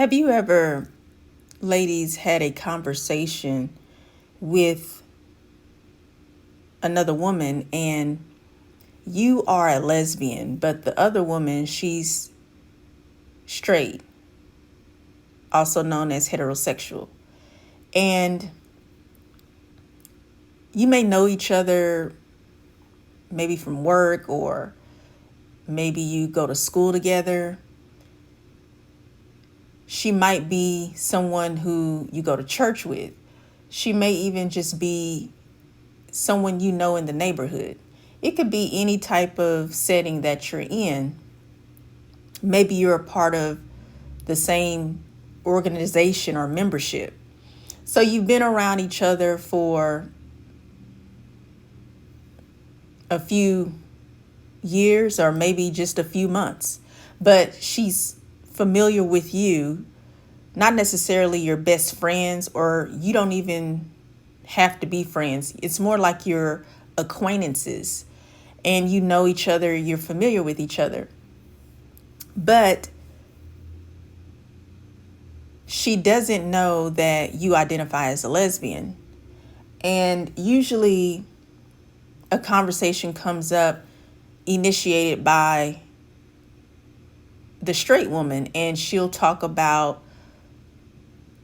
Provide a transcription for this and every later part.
Have you ever, ladies, had a conversation with another woman and you are a lesbian, but the other woman, she's straight, also known as heterosexual. And you may know each other maybe from work, or maybe you go to school together. She might be someone who you go to church with. She may even just be someone you know in the neighborhood. It could be any type of setting that you're in. Maybe you're a part of the same organization or membership. So you've been around each other for a few years or maybe just a few months, but she's familiar with you, not necessarily your best friends, or you don't even have to be friends. It's more like you're acquaintances and you know each other, you're familiar with each other. But she doesn't know that you identify as a lesbian. And usually a conversation comes up initiated by the straight woman, and she'll talk about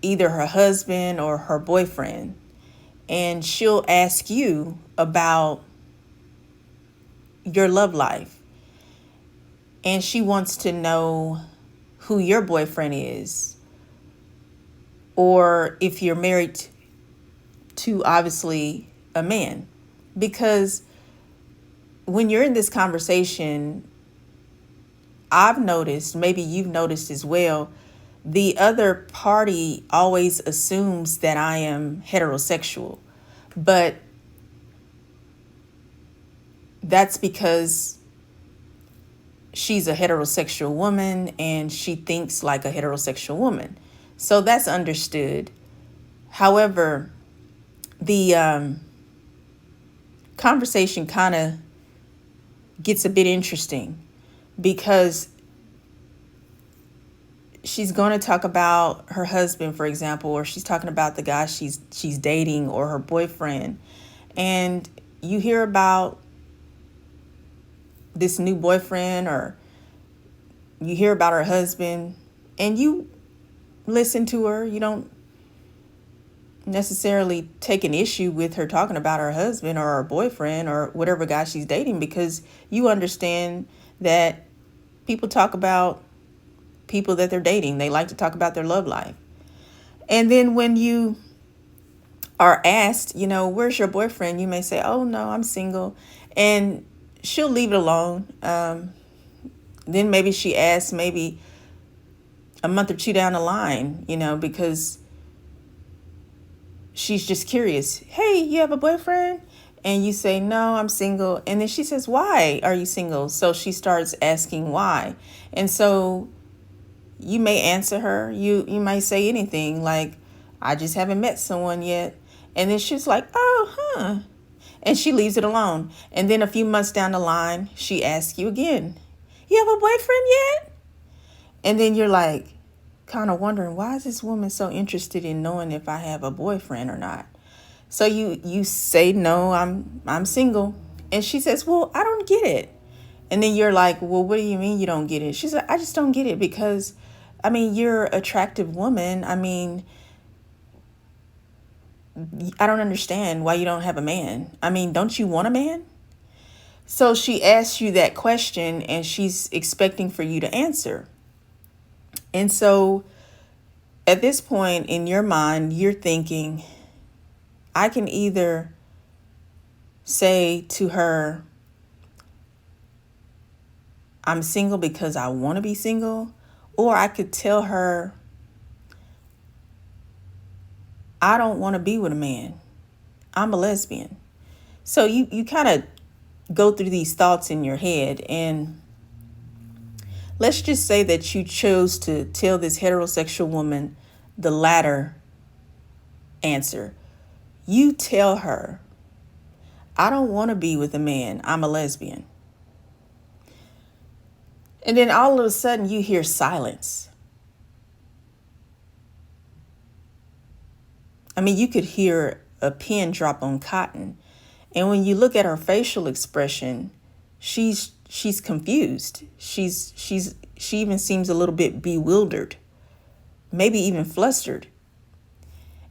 either her husband or her boyfriend. And she'll ask you about your love life. And she wants to know who your boyfriend is, or if you're married to obviously a man. Because when you're in this conversation, I've noticed, maybe you've noticed as well, the other party always assumes that I am heterosexual. But that's because she's a heterosexual woman and she thinks like a heterosexual woman. So that's understood. However, the conversation kind of gets a bit interesting because she's going to talk about her husband, for example, or she's talking about the guy she's dating or her boyfriend. And you hear about this new boyfriend, or you hear about her husband, and you listen to her. You don't necessarily take an issue with her talking about her husband or her boyfriend or whatever guy she's dating, because you understand that people talk about people that they're dating. They like to talk about their love life. And then when you are asked, where's your boyfriend? You may say, oh, no, I'm single. And she'll leave it alone. Then maybe she asks maybe a month or two down the line, because she's just curious. Hey, you have a boyfriend? And you say, no, I'm single. And then she says, why are you single? So she starts asking why. And so you may answer her. You might say anything like, I just haven't met someone yet. And then she's like, oh, huh. And she leaves it alone. And then a few months down the line, she asks you again, you have a boyfriend yet? And then you're like, kind of wondering, why is this woman so interested in knowing if I have a boyfriend or not? So you say, no, I'm single. And she says, well, I don't get it. And then you're like, well, what do you mean you don't get it? She said, I just don't get it because, you're an attractive woman. I don't understand why you don't have a man. Don't you want a man? So she asks you that question and she's expecting for you to answer. And so at this point in your mind, you're thinking, I can either say to her, I'm single because I want to be single, or I could tell her, I don't want to be with a man. I'm a lesbian. So you kind of go through these thoughts in your head, and let's just say that you chose to tell this heterosexual woman the latter answer. You tell her, I don't want to be with a man. I'm a lesbian. And then all of a sudden you hear silence. I mean, you could hear a pin drop on cotton. And when you look at her facial expression, she's confused. She even seems a little bit bewildered, maybe even flustered.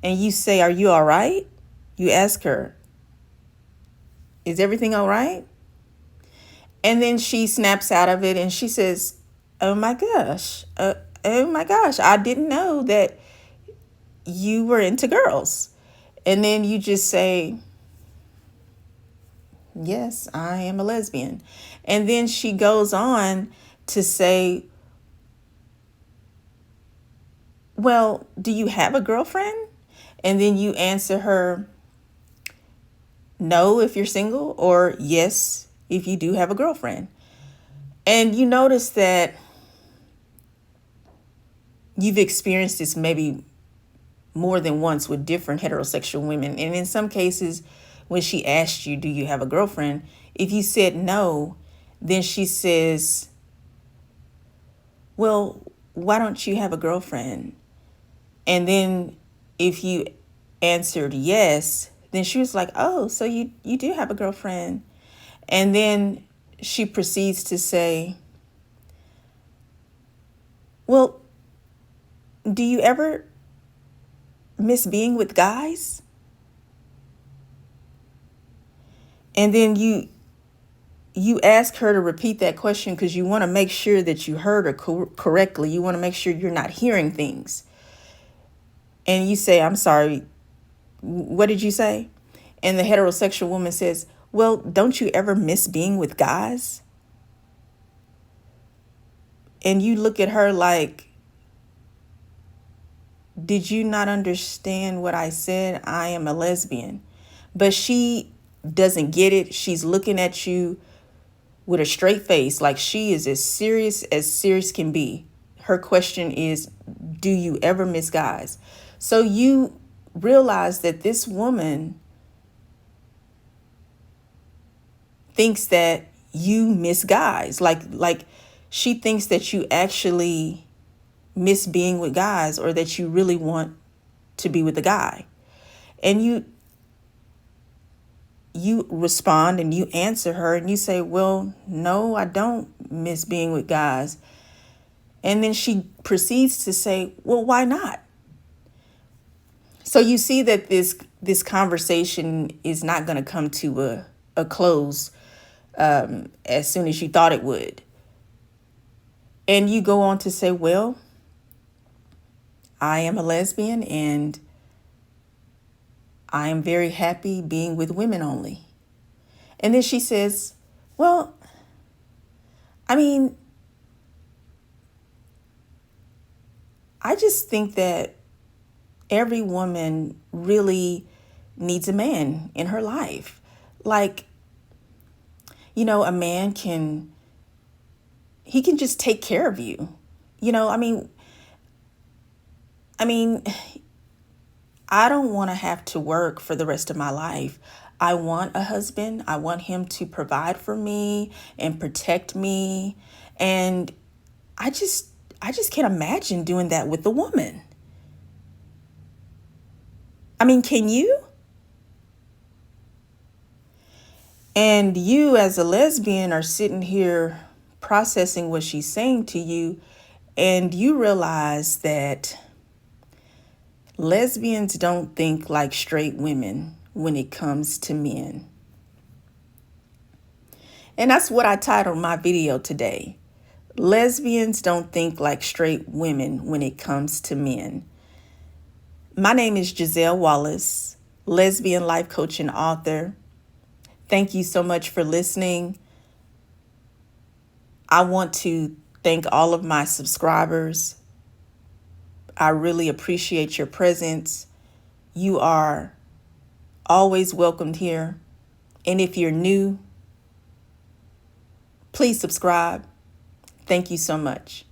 And you say, "Are you all right?" You ask her, "Is everything all right?" And then she snaps out of it and she says, "Oh my gosh. Oh my gosh. I didn't know that you were into girls." And then you just say, "Yes, I am a lesbian." And then she goes on to say, "Well, do you have a girlfriend?" And then you answer her, "No, if you're single," or "Yes, if you do have a girlfriend." And you notice that you've experienced this maybe more than once with different heterosexual women. And in some cases, when she asked you, "Do you have a girlfriend?" if you said no, then she says, "Well, why don't you have a girlfriend?" And then if you answered yes, then she was like, "Oh, so you do have a girlfriend." And then she proceeds to say, "Well, do you ever miss being with guys?" And then you ask her to repeat that question because you want to make sure that you heard her correctly. You want to make sure you're not hearing things. And you say, "I'm sorry, what did you say?" And the heterosexual woman says, "Well, don't you ever miss being with guys?" And you look at her like, "Did you not understand what I said? I am a lesbian." But she doesn't get it. She's looking at you with a straight face, like she is as serious can be. Her question is, "Do you ever miss guys?" So you realize that this woman thinks that you miss guys. Like she thinks that you actually miss being with guys or that you really want to be with a guy. And you respond and you answer her and you say, "Well, no, I don't miss being with guys." And then she proceeds to say, "Well, why not?" So you see that this conversation is not going to come to a close as soon as you thought it would. And you go on to say, "Well, I am a lesbian and I am very happy being with women only." And then she says, "Well, I mean, I just think that every woman really needs a man in her life. Like, a man he can just take care of you. I mean, I don't want to have to work for the rest of my life. I want a husband. I want him to provide for me and protect me. And I just can't imagine doing that with a woman. I mean, can you?" And you as a lesbian are sitting here processing what she's saying to you, and you realize that lesbians don't think like straight women when it comes to men. And that's what I titled my video today. Lesbians don't think like straight women when it comes to men. My name is Giselle Wallace, lesbian life coach and author. Thank you so much for listening. I want to thank all of my subscribers. I really appreciate your presence. You are always welcomed here. And if you're new, please subscribe. Thank you so much.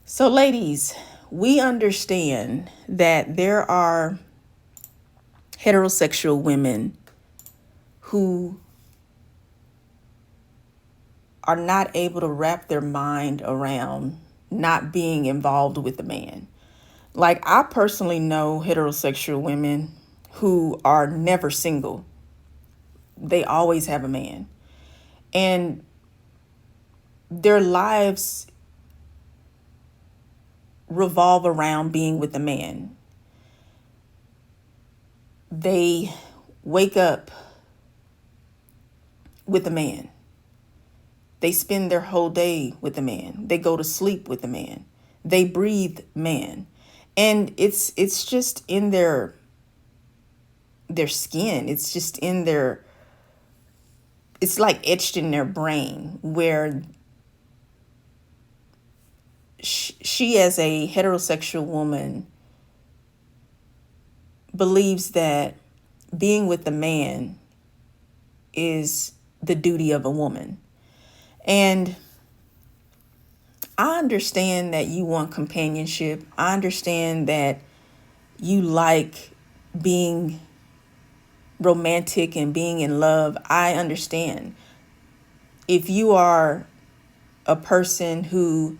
So, ladies, we understand that there are heterosexual women who are not able to wrap their mind around not being involved with a man. Like, I personally know heterosexual women who are never single. They always have a man. And their lives revolve around being with a man. They wake up with a man. They spend their whole day with a man. They go to sleep with a man. They breathe man. And it's just in their skin. It's just in their, it's like etched in their brain, where she as a heterosexual woman believes that being with a man is the duty of a woman. And I understand that you want companionship. I understand that you like being romantic and being in love. I understand. If you are a person who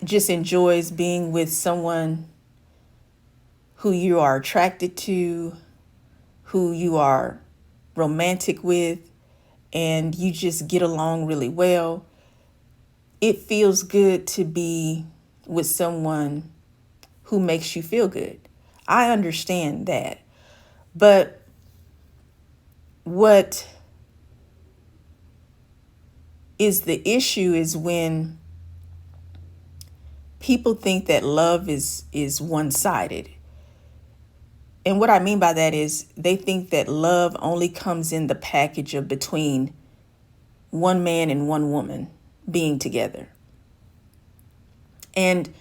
just enjoys being with someone who you are attracted to, who you are romantic with, and you just get along really well, it feels good to be with someone who makes you feel good. I understand that. But what is the issue is when people think that love is one-sided. And what I mean by that is they think that love only comes in the package of between one man and one woman being together. And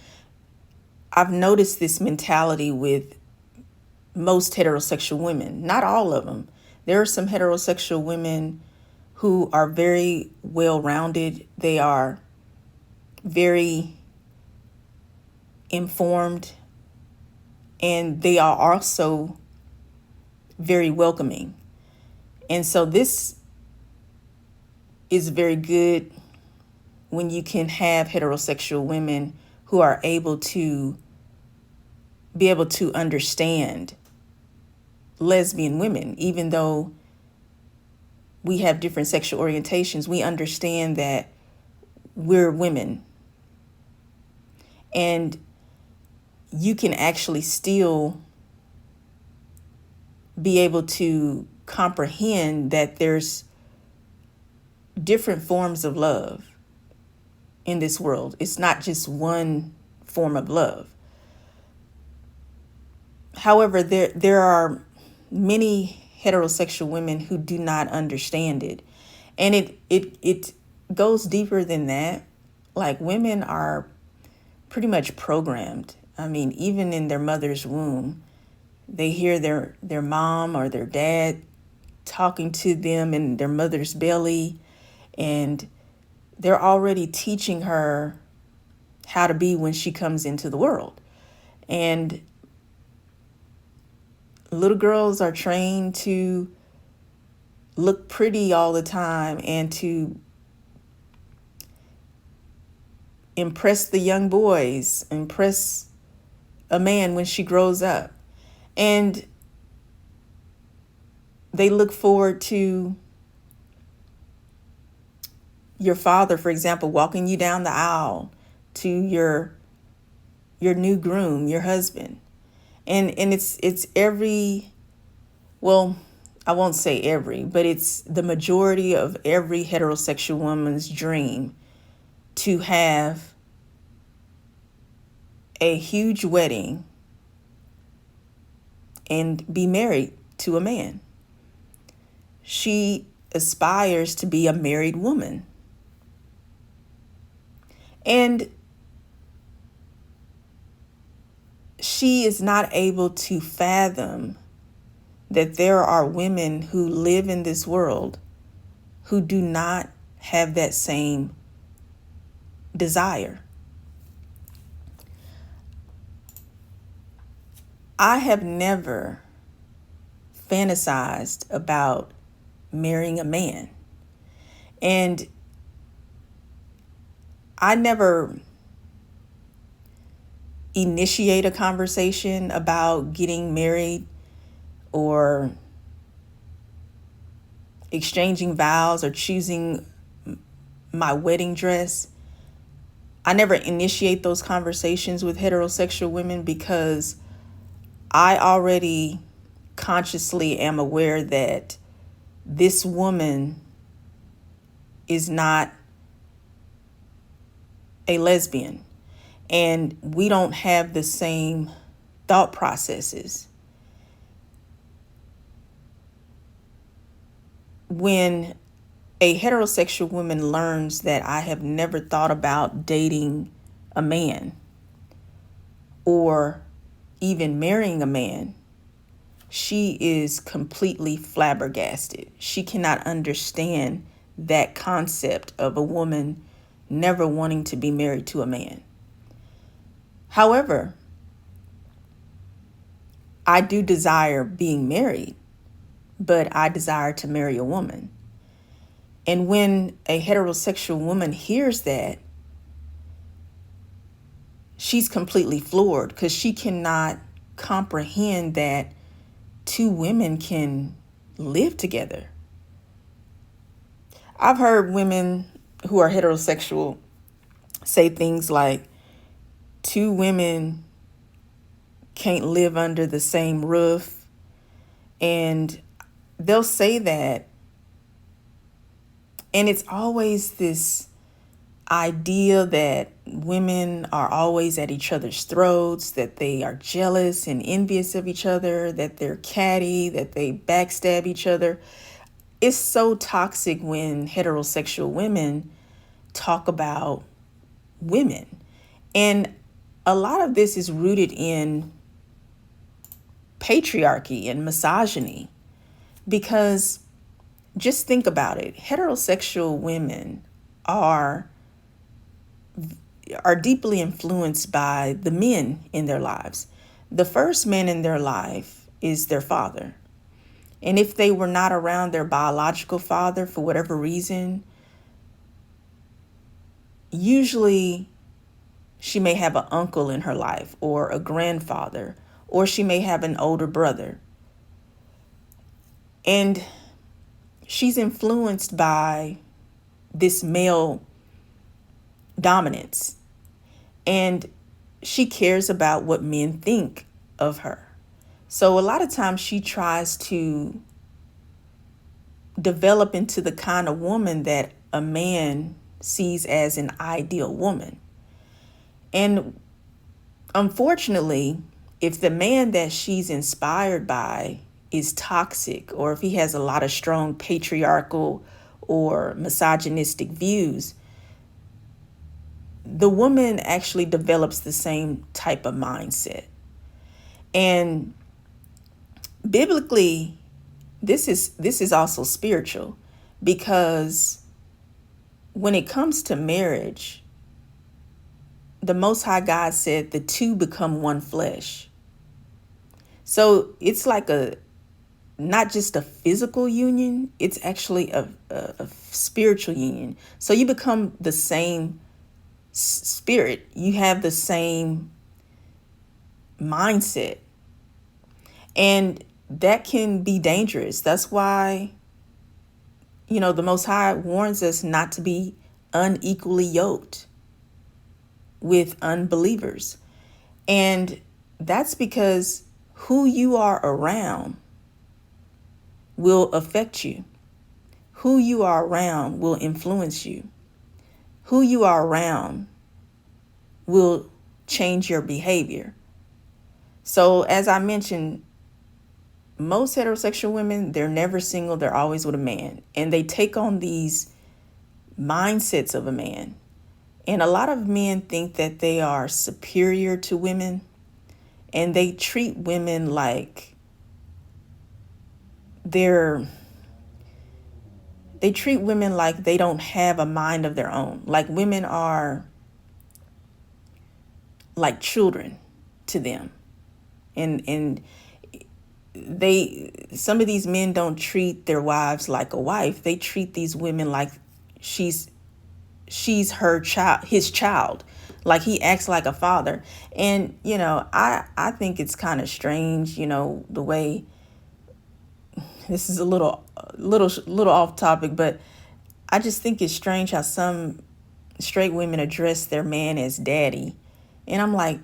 I've noticed this mentality with most heterosexual women, not all of them. There are some heterosexual women who are very well-rounded. They are very informed, and they are also very welcoming. And so this is very good when you can have heterosexual women who are able to understand lesbian women. Even though we have different sexual orientations, we understand that we're women. And you can actually still be able to comprehend that there's different forms of love in this world. It's not just one form of love. However, there are many heterosexual women who do not understand it. And it goes deeper than that. Like, women are pretty much programmed. I mean, even in their mother's womb, they hear their mom or their dad talking to them in their mother's belly, and they're already teaching her how to be when she comes into the world. And little girls are trained to look pretty all the time and to impress the young boys, impress a man when she grows up. And they look forward to your father, for example, walking you down the aisle to your new groom, your husband. And it's every, well, I won't say every, but it's the majority of every heterosexual woman's dream to have a huge wedding and be married to a man. She aspires to be a married woman. And she is not able to fathom that there are women who live in this world who do not have that same desire. I have never fantasized about marrying a man. And I never initiate a conversation about getting married or exchanging vows or choosing my wedding dress. I never initiate those conversations with heterosexual women because I already consciously am aware that this woman is not a lesbian and we don't have the same thought processes. When a heterosexual woman learns that I have never thought about dating a man or even marrying a man, she is completely flabbergasted. She cannot understand that concept of a woman never wanting to be married to a man. However, I do desire being married, but I desire to marry a woman. And when a heterosexual woman hears that, she's completely floored because she cannot comprehend that two women can live together. I've heard women who are heterosexual say things like, two women can't live under the same roof. And they'll say that. And it's always this idea that women are always at each other's throats, that they are jealous and envious of each other, that they're catty, that they backstab each other. It's so toxic when heterosexual women talk about women. And a lot of this is rooted in patriarchy and misogyny, because just think about it. Heterosexual women are deeply influenced by the men in their lives. The first man in their life is their father. And if they were not around their biological father for whatever reason, usually she may have an uncle in her life or a grandfather, or she may have an older brother. And she's influenced by this male dominance. And she cares about what men think of her. So a lot of times she tries to develop into the kind of woman that a man sees as an ideal woman. And unfortunately, if the man that she's inspired by is toxic, or if he has a lot of strong patriarchal or misogynistic views, the woman actually develops the same type of mindset. And biblically, this is also spiritual, because when it comes to marriage, the Most High God said the two become one flesh. So it's like not just a physical union, it's actually a spiritual union. So you become the same spirit, you have the same mindset, and that can be dangerous. That's why, the Most High warns us not to be unequally yoked with unbelievers. And that's because who you are around will affect you. Who you are around will influence you. Who you are around will change your behavior. So as I mentioned, most heterosexual women, they're never single. They're always with a man. And they take on these mindsets of a man. And a lot of men think that they are superior to women. And they treat women like they treat women like they don't have a mind of their own. Like women are like children to them. And some of these men don't treat their wives like a wife. They treat these women like she's her child, his child. Like he acts like a father. And, I think it's kind of strange, the way, this is a little off topic, but I just think it's strange how some straight women address their man as daddy. And I'm like,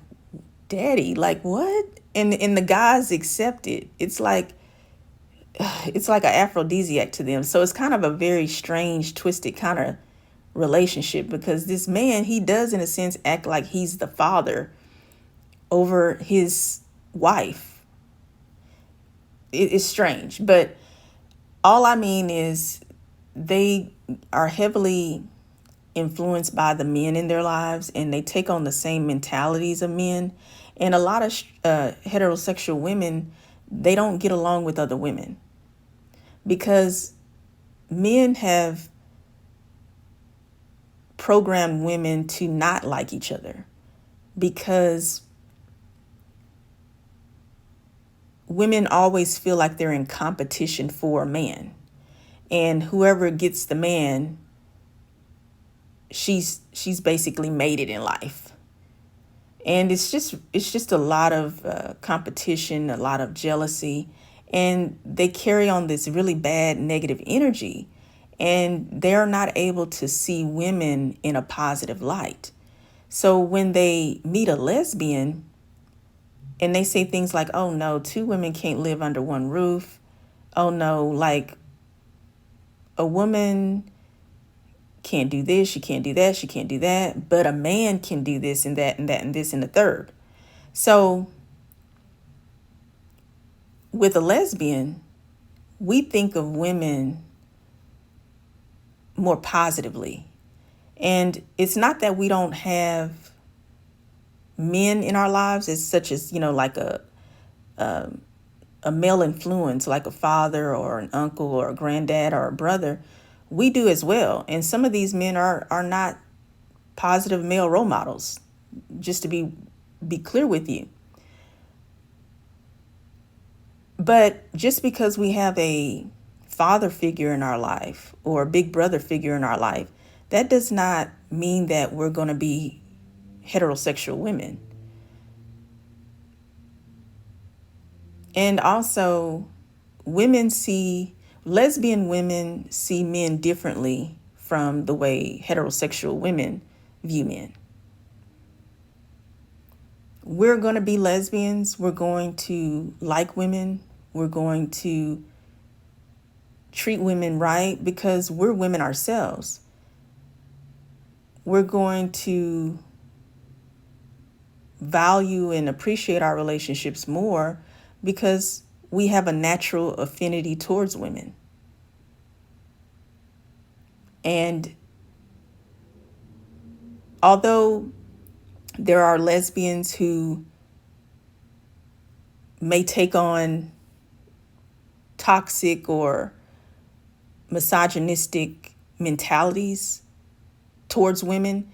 daddy, like what? And the guys accept it. It's like an aphrodisiac to them. So it's kind of a very strange, twisted kind of relationship, because this man, he does in a sense act like he's the father over his wife. It's strange, but all I mean is they are heavily influenced by the men in their lives, and they take on the same mentalities of men. And a lot of heterosexual women, they don't get along with other women because men have programmed women to not like each other, because women always feel like they're in competition for a man, and whoever gets the man, she's basically made it in life. And it's just a lot of competition, a lot of jealousy, and they carry on this really bad negative energy, and they're not able to see women in a positive light. So when they meet a lesbian and they say things like, oh no, two women can't live under one roof. Oh no, like a woman can't do this, she can't do that, she can't do that, but a man can do this and that and that and this and the third. So with a lesbian, we think of women more positively. And it's not that we don't have men in our lives, as such as, like a male influence, like a father or an uncle or a granddad or a brother. We do as well. And some of these men are not positive male role models, just to be clear with you. But just because we have a father figure in our life or a big brother figure in our life, that does not mean that we're going to be heterosexual women. And also, lesbian women see men differently from the way heterosexual women view men. We're going to be lesbians. We're going to like women. We're going to treat women right because we're women ourselves. We're going to value and appreciate our relationships more because we have a natural affinity towards women. And although there are lesbians who may take on toxic or misogynistic mentalities towards women,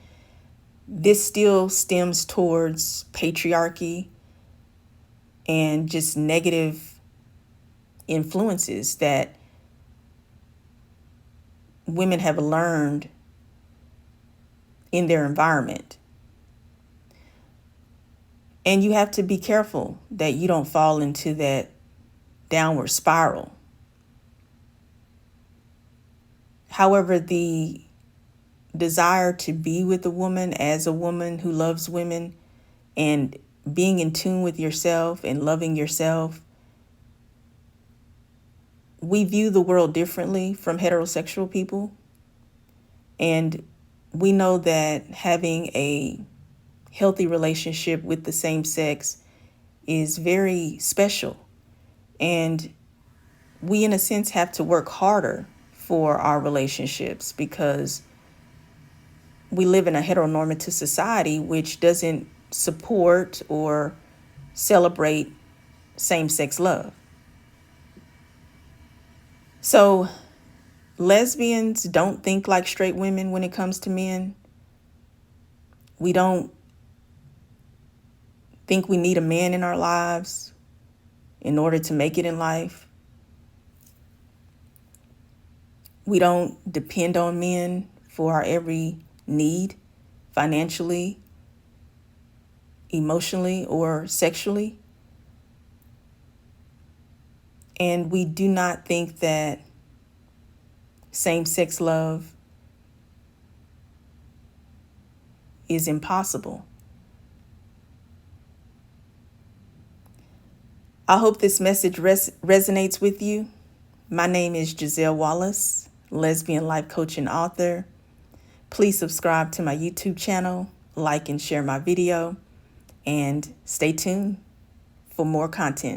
this still stems towards patriarchy and just negative influences that women have learned in their environment. And you have to be careful that you don't fall into that downward spiral. However, the desire to be with a woman as a woman who loves women and being in tune with yourself and loving yourself, we view the world differently from heterosexual people. And we know that having a healthy relationship with the same sex is very special. And we, in a sense, have to work harder for our relationships because we live in a heteronormative society which doesn't support or celebrate same-sex love. So lesbians don't think like straight women when it comes to men. We don't think we need a man in our lives in order to make it in life. We don't depend on men for our every need financially, emotionally or sexually. And we do not think that same-sex love is impossible. I hope this message resonates with you. My name is Giselle Wallace, lesbian life coach and author. Please subscribe to my YouTube channel, like and share my video, and stay tuned for more content.